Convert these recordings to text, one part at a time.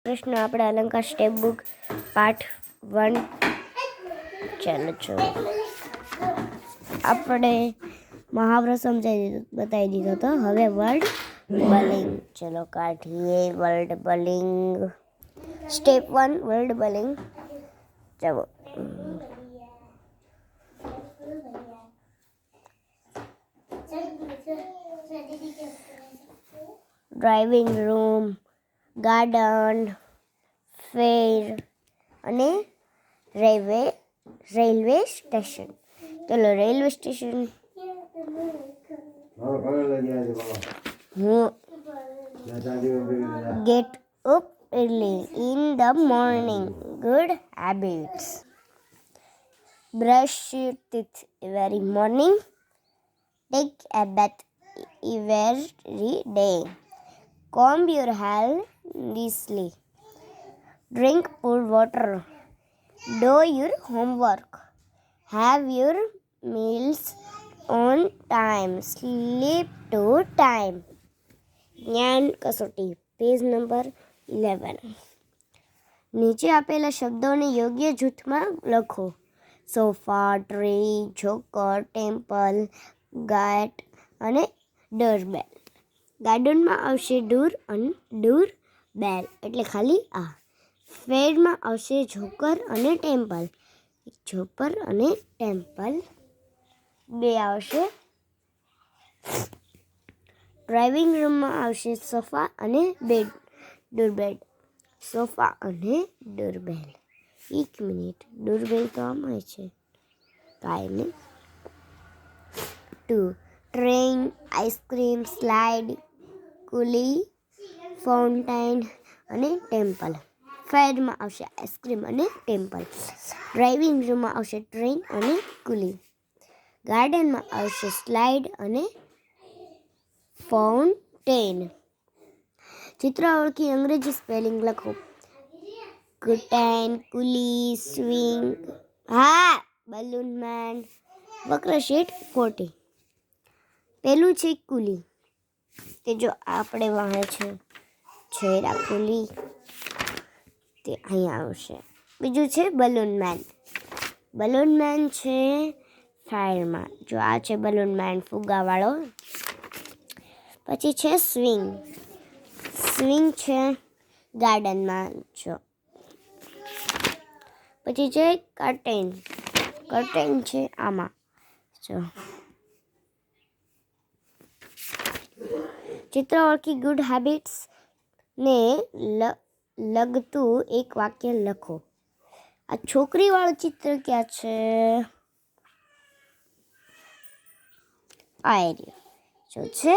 કૃષ્ણ આપણા અલંકાર step book part 1 ચાલો છો આપણે મહાવરો બતાવી દીધો તો હવે વર્ડ બલિંગ ચલો કાઢીએ વર્ડ બલિંગ સ્ટેપ 1 વર્ડ બલિંગ ચલો ડ્રાઇવિંગ રૂમ ગાર્ડન ફેર અને રેલવે સ્ટેશન ચલો railway station get up early in the morning good habits brush your teeth every morning take a bath every day comb your hair nicely drink cool water do your homework have your meals on time sleep to time જ્ઞાન કસોટી page number 11 નીચે આપેલા શબ્દોને યોગ્ય જૂથમાં લખો sofa tree joker temple gate અને doorbell ગાર્ડનમાં આવશે ડૂર બેલ એટલે ખાલી આ ફેરમાં આવશે જોકર અને ટેમ્પલ બે આવશે ડ્રાઇવિંગ રૂમમાં આવશે સોફા અને ડોરબેલ સોફા અને ડોરબેલ એક મિનિટ ડોરબેલ તો આમાં છે કાંઈ નહીં 2 ટ્રેન આઈસ્ક્રીમ સ્લાઇડ કુલી ફાઉન્ટેન અને ટેમ્પલ ફેરમાં આવશે આઈસ્ક્રીમ અને ટેમ્પલ ડ્રાઇવિંગ રૂમમાં આવશે ટ્રેન અને કુલી ગાર્ડનમાં આવશે સ્લાઇડ અને ફાઉન્ટેન ચિત્ર ઓળખી અંગ્રેજી સ્પેલિંગ લખો ગુટેન કુલી સ્વિંગ બલૂન મેન વક્ર શીટ 40 પહેલું છે કુલી તે જો આપણે વાહે છે છેડા કુલી તે અહીંયા આવશે બીજું છે બલૂન મેન છે ફાયરમાં જો આ છે બલૂન મેન ફુગ્ગાવાળો પછી છે સ્વિંગ છે ગાર્ડનમાં જો પછી છે કર્ટેન છે આમાં જો ચિત્ર ઓળખી ગુડ હેબિટ્સ ને લગતું એક વાક્ય લખો આ છોકરીવાળું ચિત્ર ક્યાં છે આ એરિયા જો છે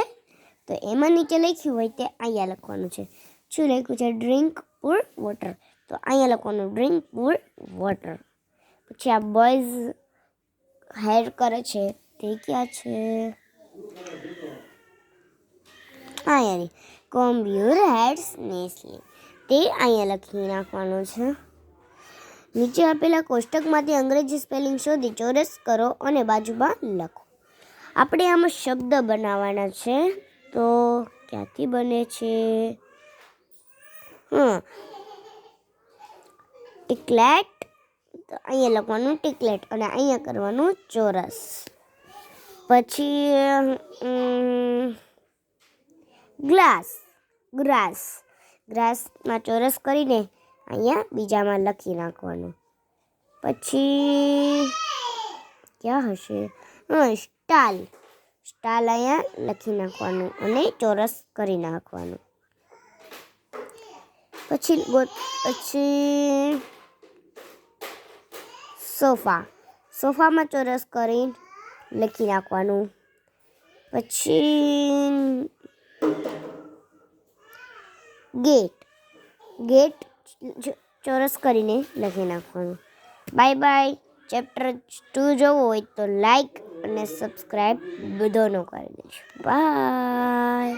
તો એમાં નીચે લખ્યું હોય તે અહીંયા લખવાનું છે શું લખ્યું છે ડ્રિંક પૂર વોટર તો અહીંયા લખવાનું ડ્રિંક પૂર વોટર પછી આ બોયઝ હેર કરે છે તે ક્યાં છે અહીંયા કોમ્બ યોર હેડ્સ નેસલી તે અહીંયા લખી નાખવાનું છે નીચે આપેલા કોષ્ટકમાંથી અંગ્રેજી સ્પેલિંગ શોધી ચોરસ કરો અને બાજુમાં લખો આપણે આમાં શબ્દ બનાવવાના છે તો ક્યાંથી બને છે ટિકલેટ તો અહીંયા લખવાનું ટિકલેટ અને અહીંયા કરવાનું ચોરસ પછી ગ્રાસમાં ચોરસ કરીને અહીંયા બીજામાં લખી નાખવાનું પછી ક્યાં હશે સ્ટાલ અહીંયા લખી નાખવાનું અને ચોરસ કરી નાખવાનું પછી સોફામાં ચોરસ કરીને લખી નાખવાનું પછી ગેટ ચોરસ કરીને લખી નાખવાનું બાય ચેપ્ટર 2 જોવું હોય તો લાઈક અને સબસ્ક્રાઈબ બધોનો કરી દેજો બાય